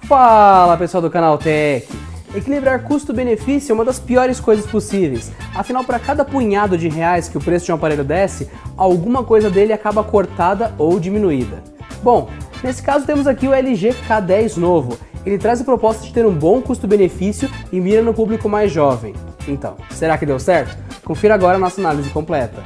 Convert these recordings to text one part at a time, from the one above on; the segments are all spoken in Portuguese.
Fala pessoal do canal Tech! Equilibrar custo-benefício é uma das piores coisas possíveis, afinal para cada punhado de reais que o preço de um aparelho desce, alguma coisa dele acaba cortada ou diminuída. Bom, nesse caso temos aqui o LG K10 novo. Ele traz a proposta de ter um bom custo-benefício e mira no público mais jovem. Então, será que deu certo? Confira agora a nossa análise completa.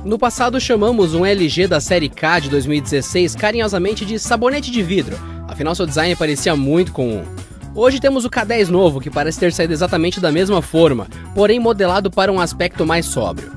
No passado chamamos um LG da série K de 2016 carinhosamente de sabonete de vidro, afinal seu design parecia muito comum. Hoje temos o K10 novo, que parece ter saído exatamente da mesma forma, porém modelado para um aspecto mais sóbrio.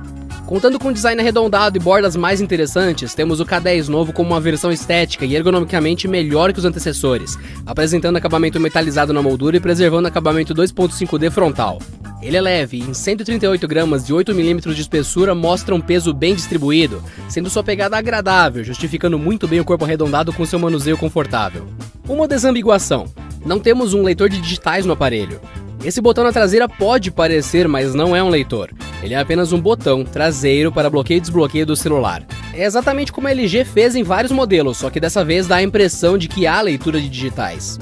Contando com um design arredondado e bordas mais interessantes, temos o K10 novo como uma versão estética e ergonomicamente melhor que os antecessores, apresentando acabamento metalizado na moldura e preservando acabamento 2.5D frontal. Ele é leve, em 138 gramas e 8 mm de espessura mostra um peso bem distribuído, sendo sua pegada agradável, justificando muito bem o corpo arredondado com seu manuseio confortável. Uma desambiguação: não temos um leitor de digitais no aparelho. Esse botão na traseira pode parecer, mas não é um leitor. Ele é apenas um botão traseiro para bloqueio e desbloqueio do celular. É exatamente como a LG fez em vários modelos, só que dessa vez dá a impressão de que há leitura de digitais.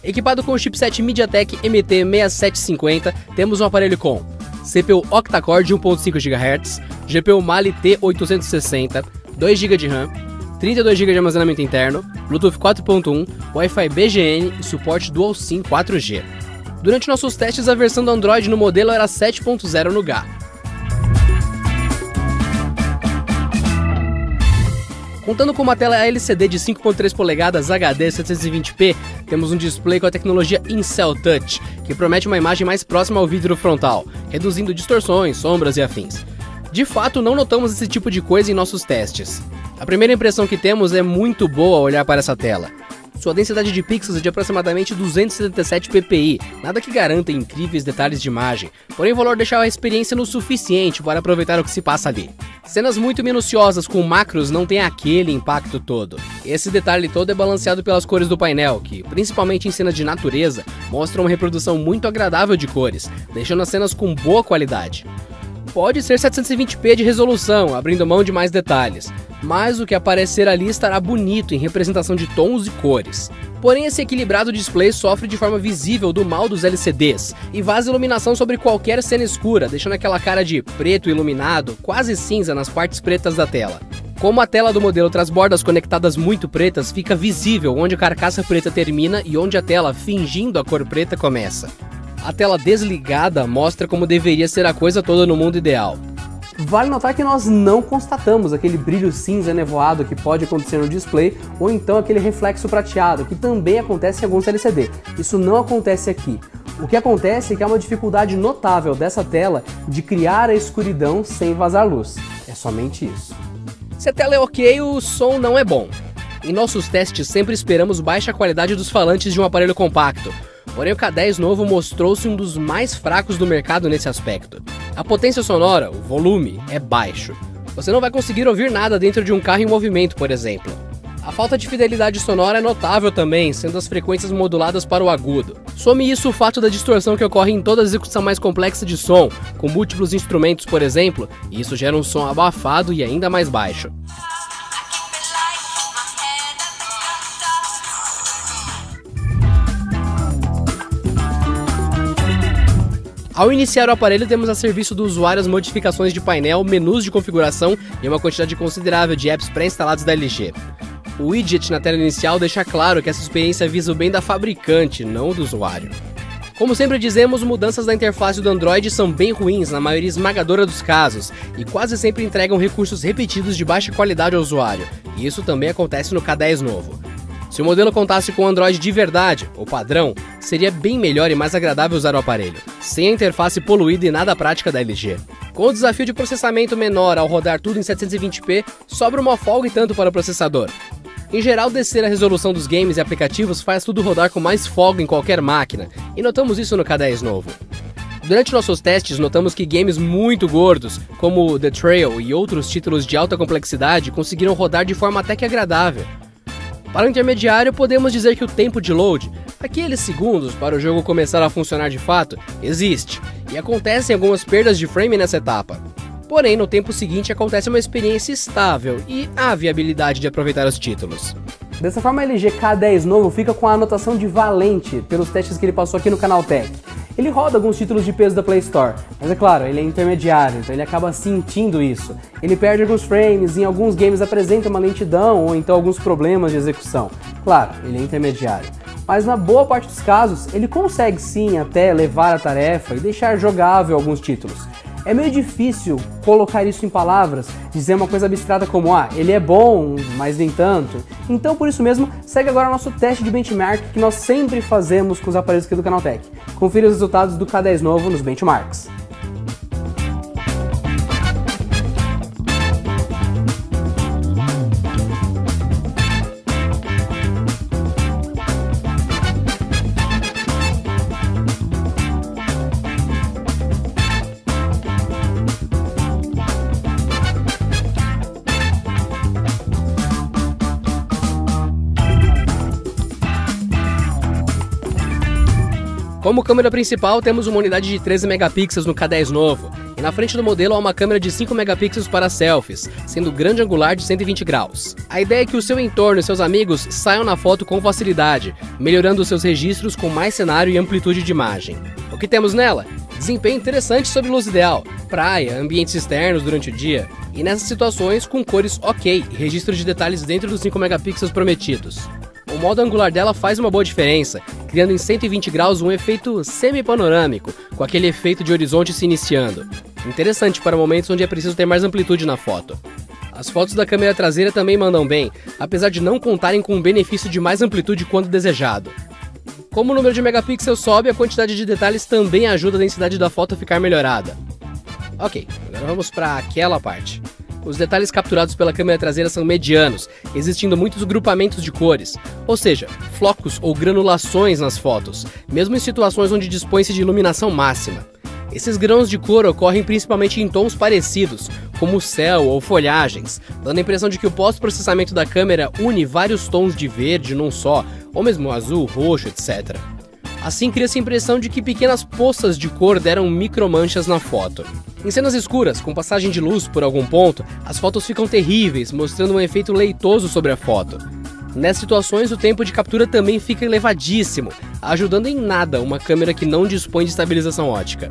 Equipado com o chipset MediaTek MT6750, temos um aparelho com CPU octa-core de 1.5 GHz, GPU Mali T860, 2 GB de RAM, 32 GB de armazenamento interno, Bluetooth 4.1, Wi-Fi BGN e suporte Dual SIM 4G. Durante nossos testes, a versão do Android no modelo era 7.0 no GA. Contando com uma tela LCD de 5.3 polegadas HD 720p, temos um display com a tecnologia In-Cell Touch, que promete uma imagem mais próxima ao vidro frontal, reduzindo distorções, sombras e afins. De fato, não notamos esse tipo de coisa em nossos testes. A primeira impressão que temos é muito boa ao olhar para essa tela. Sua densidade de pixels é de aproximadamente 277 ppi, nada que garanta incríveis detalhes de imagem, porém o valor deixa a experiência no suficiente para aproveitar o que se passa ali. Cenas muito minuciosas com macros não tem aquele impacto todo. Esse detalhe todo é balanceado pelas cores do painel, que, principalmente em cenas de natureza, mostram uma reprodução muito agradável de cores, deixando as cenas com boa qualidade. Pode ser 720p de resolução, abrindo mão de mais detalhes, mas o que aparecer ali estará bonito em representação de tons e cores. Porém, esse equilibrado display sofre de forma visível do mal dos LCDs e vaza iluminação sobre qualquer cena escura, deixando aquela cara de preto iluminado, quase cinza nas partes pretas da tela. Como a tela do modelo traz bordas conectadas muito pretas, fica visível onde a carcaça preta termina e onde a tela, fingindo a cor preta, começa. A tela desligada mostra como deveria ser a coisa toda no mundo ideal. Vale notar que nós não constatamos aquele brilho cinza nevoado que pode acontecer no display, ou então aquele reflexo prateado, que também acontece em alguns LCD. Isso não acontece aqui. O que acontece é que há uma dificuldade notável dessa tela de criar a escuridão sem vazar luz. É somente isso. Se a tela é ok, o som não é bom. Em nossos testes sempre esperamos baixa qualidade dos falantes de um aparelho compacto. Porém, o K10 novo mostrou-se um dos mais fracos do mercado nesse aspecto. A potência sonora, o volume, é baixo. Você não vai conseguir ouvir nada dentro de um carro em movimento, por exemplo. A falta de fidelidade sonora é notável também, sendo as frequências moduladas para o agudo. Some isso o fato da distorção que ocorre em toda a execução mais complexa de som, com múltiplos instrumentos, por exemplo, e isso gera um som abafado e ainda mais baixo. Ao iniciar o aparelho, temos a serviço do usuário as modificações de painel, menus de configuração e uma quantidade considerável de apps pré-instalados da LG. O widget na tela inicial deixa claro que essa experiência visa o bem da fabricante, não do usuário. Como sempre dizemos, mudanças da interface do Android são bem ruins na maioria esmagadora dos casos e quase sempre entregam recursos repetidos de baixa qualidade ao usuário, e isso também acontece no K10 novo. Se o modelo contasse com Android de verdade, ou padrão, seria bem melhor e mais agradável usar o aparelho, sem a interface poluída e nada prática da LG. Com o desafio de processamento menor ao rodar tudo em 720p, sobra uma folga e tanto para o processador. Em geral, descer a resolução dos games e aplicativos faz tudo rodar com mais folga em qualquer máquina, e notamos isso no K10 novo. Durante nossos testes, notamos que games muito gordos, como The Trail e outros títulos de alta complexidade, conseguiram rodar de forma até que agradável. Para o intermediário, podemos dizer que o tempo de load, aqueles segundos para o jogo começar a funcionar de fato, existe, e acontecem algumas perdas de frame nessa etapa. Porém, no tempo seguinte acontece uma experiência estável e há viabilidade de aproveitar os títulos. Dessa forma, a LG K10 novo fica com a anotação de valente pelos testes que ele passou aqui no Canaltech. Ele roda alguns títulos de peso da Play Store, mas é claro, ele é intermediário, então ele acaba sentindo isso. Ele perde alguns frames, em alguns games apresenta uma lentidão ou então alguns problemas de execução. Claro, ele é intermediário. Mas na boa parte dos casos, ele consegue sim até levar a tarefa e deixar jogável alguns títulos. É meio difícil colocar isso em palavras, dizer uma coisa abstrata como ele é bom, mas nem tanto. Então por isso mesmo, segue agora nosso teste de benchmark que nós sempre fazemos com os aparelhos aqui do Canaltech. Confira os resultados do K10 novo nos benchmarks. Como câmera principal, temos uma unidade de 13 megapixels no K10 novo, e na frente do modelo há uma câmera de 5 megapixels para selfies, sendo grande angular de 120 graus. A ideia é que o seu entorno e seus amigos saiam na foto com facilidade, melhorando seus registros com mais cenário e amplitude de imagem. O que temos nela? Desempenho interessante sob luz ideal, praia, ambientes externos durante o dia, e nessas situações com cores ok e registro de detalhes dentro dos 5 megapixels prometidos. O modo angular dela faz uma boa diferença, criando em 120 graus um efeito semi-panorâmico, com aquele efeito de horizonte se iniciando. Interessante para momentos onde é preciso ter mais amplitude na foto. As fotos da câmera traseira também mandam bem, apesar de não contarem com o benefício de mais amplitude quando desejado. Como o número de megapixels sobe, a quantidade de detalhes também ajuda a densidade da foto a ficar melhorada. Ok, agora vamos para aquela parte. Os detalhes capturados pela câmera traseira são medianos, existindo muitos grupamentos de cores, ou seja, flocos ou granulações nas fotos, mesmo em situações onde dispõe-se de iluminação máxima. Esses grãos de cor ocorrem principalmente em tons parecidos, como céu ou folhagens, dando a impressão de que o pós-processamento da câmera une vários tons de verde num só, ou mesmo azul, roxo, etc. Assim cria-se a impressão de que pequenas poças de cor deram micromanchas na foto. Em cenas escuras, com passagem de luz por algum ponto, as fotos ficam terríveis, mostrando um efeito leitoso sobre a foto. Nessas situações, o tempo de captura também fica elevadíssimo, ajudando em nada uma câmera que não dispõe de estabilização ótica.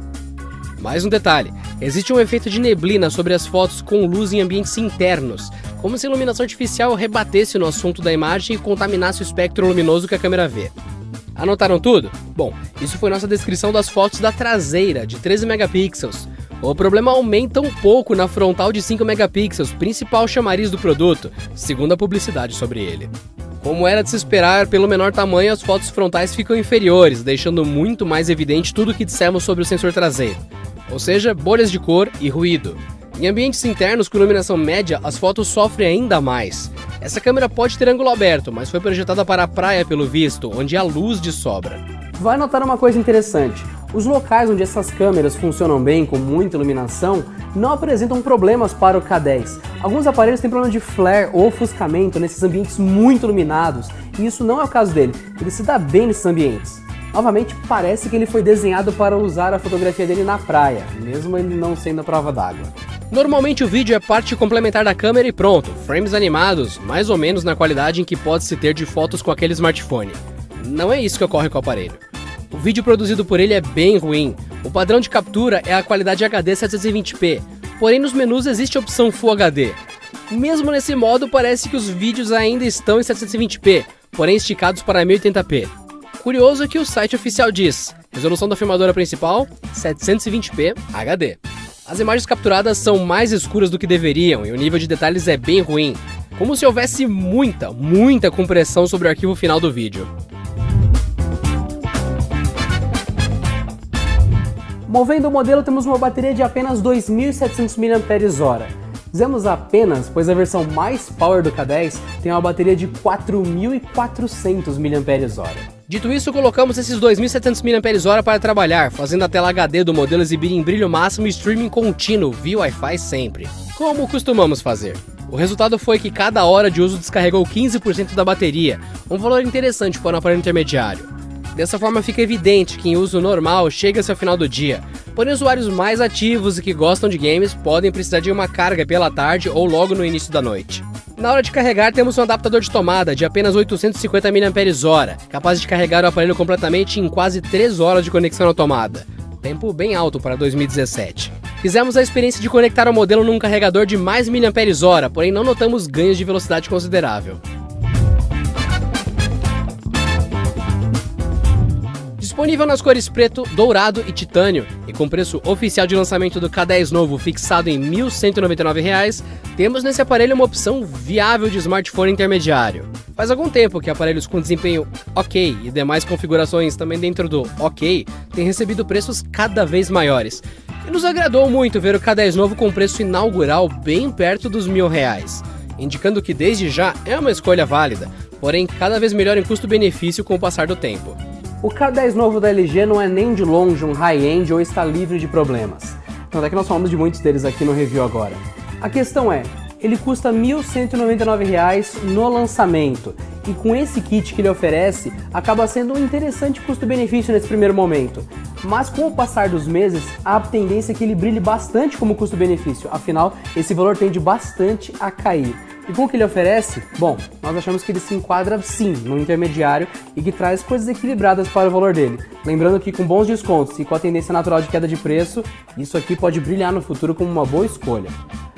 Mais um detalhe, existe um efeito de neblina sobre as fotos com luz em ambientes internos, como se a iluminação artificial rebatesse no assunto da imagem e contaminasse o espectro luminoso que a câmera vê. Anotaram tudo? Bom, isso foi nossa descrição das fotos da traseira, de 13 megapixels. O problema aumenta um pouco na frontal de 5 megapixels, principal chamariz do produto, segundo a publicidade sobre ele. Como era de se esperar, pelo menor tamanho as fotos frontais ficam inferiores, deixando muito mais evidente tudo o que dissemos sobre o sensor traseiro. Ou seja, bolhas de cor e ruído. Em ambientes internos com iluminação média, as fotos sofrem ainda mais. Essa câmera pode ter ângulo aberto, mas foi projetada para a praia pelo visto, onde há luz de sobra. Vai notar uma coisa interessante. Os locais onde essas câmeras funcionam bem, com muita iluminação, não apresentam problemas para o K10. Alguns aparelhos têm problema de flare ou ofuscamento nesses ambientes muito iluminados, e isso não é o caso dele. Ele se dá bem nesses ambientes. Novamente, parece que ele foi desenhado para usar a fotografia dele na praia, mesmo ele não sendo a prova d'água. Normalmente o vídeo é parte complementar da câmera e pronto, frames animados, mais ou menos na qualidade em que pode-se ter de fotos com aquele smartphone. Não é isso que ocorre com o aparelho. O vídeo produzido por ele é bem ruim, o padrão de captura é a qualidade HD 720p, porém nos menus existe a opção Full HD. Mesmo nesse modo parece que os vídeos ainda estão em 720p, porém esticados para 1080p. Curioso é que o site oficial diz, resolução da filmadora principal, 720p HD. As imagens capturadas são mais escuras do que deveriam e o nível de detalhes é bem ruim, como se houvesse muita compressão sobre o arquivo final do vídeo. Movendo o modelo, temos uma bateria de apenas 2.700 mAh. Dizemos apenas, pois a versão mais power do K10 tem uma bateria de 4.400 mAh. Dito isso, colocamos esses 2.700 mAh para trabalhar, fazendo a tela HD do modelo exibir em brilho máximo e streaming contínuo via Wi-Fi sempre, como costumamos fazer. O resultado foi que cada hora de uso descarregou 15% da bateria, um valor interessante para um aparelho intermediário. Dessa forma fica evidente que em uso normal chega-se ao final do dia, porém usuários mais ativos e que gostam de games podem precisar de uma carga pela tarde ou logo no início da noite. Na hora de carregar temos um adaptador de tomada de apenas 850 mAh, capaz de carregar o aparelho completamente em quase 3 horas de conexão na tomada. Tempo bem alto para 2017. Fizemos a experiência de conectar o modelo num carregador de mais mAh, porém não notamos ganhos de velocidade considerável. Disponível nas cores preto, dourado e titânio, e com preço oficial de lançamento do K10 novo fixado em R$ 1.199, temos nesse aparelho uma opção viável de smartphone intermediário. Faz algum tempo que aparelhos com desempenho ok e demais configurações também dentro do ok têm recebido preços cada vez maiores. E nos agradou muito ver o K10 novo com preço inaugural bem perto dos R$ 1.000, indicando que desde já é uma escolha válida, porém cada vez melhor em custo-benefício com o passar do tempo. O K10 novo da LG não é nem de longe um high-end ou está livre de problemas. Tanto é que nós falamos de muitos deles aqui no review agora. A questão é, ele custa R$ 1.199 no lançamento, e com esse kit que ele oferece, acaba sendo um interessante custo-benefício nesse primeiro momento. Mas com o passar dos meses, há a tendência que ele brilhe bastante como custo-benefício, afinal, esse valor tende bastante a cair. E com o que ele oferece? Bom, nós achamos que ele se enquadra sim no intermediário e que traz coisas equilibradas para o valor dele. Lembrando que com bons descontos e com a tendência natural de queda de preço, isso aqui pode brilhar no futuro como uma boa escolha.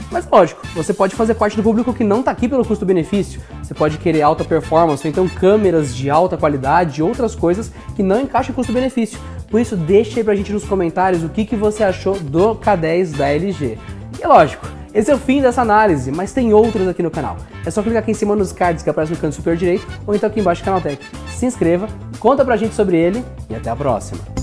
Mas lógico, você pode fazer parte do público que não está aqui pelo custo-benefício. Você pode querer alta performance, ou então câmeras de alta qualidade e outras coisas que não encaixam em custo-benefício. Por isso, deixa aí pra gente nos comentários o que você achou do K10 da LG. E lógico, esse é o fim dessa análise, mas tem outros aqui no canal. É só clicar aqui em cima nos cards que aparecem no canto superior direito, ou então aqui embaixo do Canaltech. Se inscreva, conta pra gente sobre ele e até a próxima!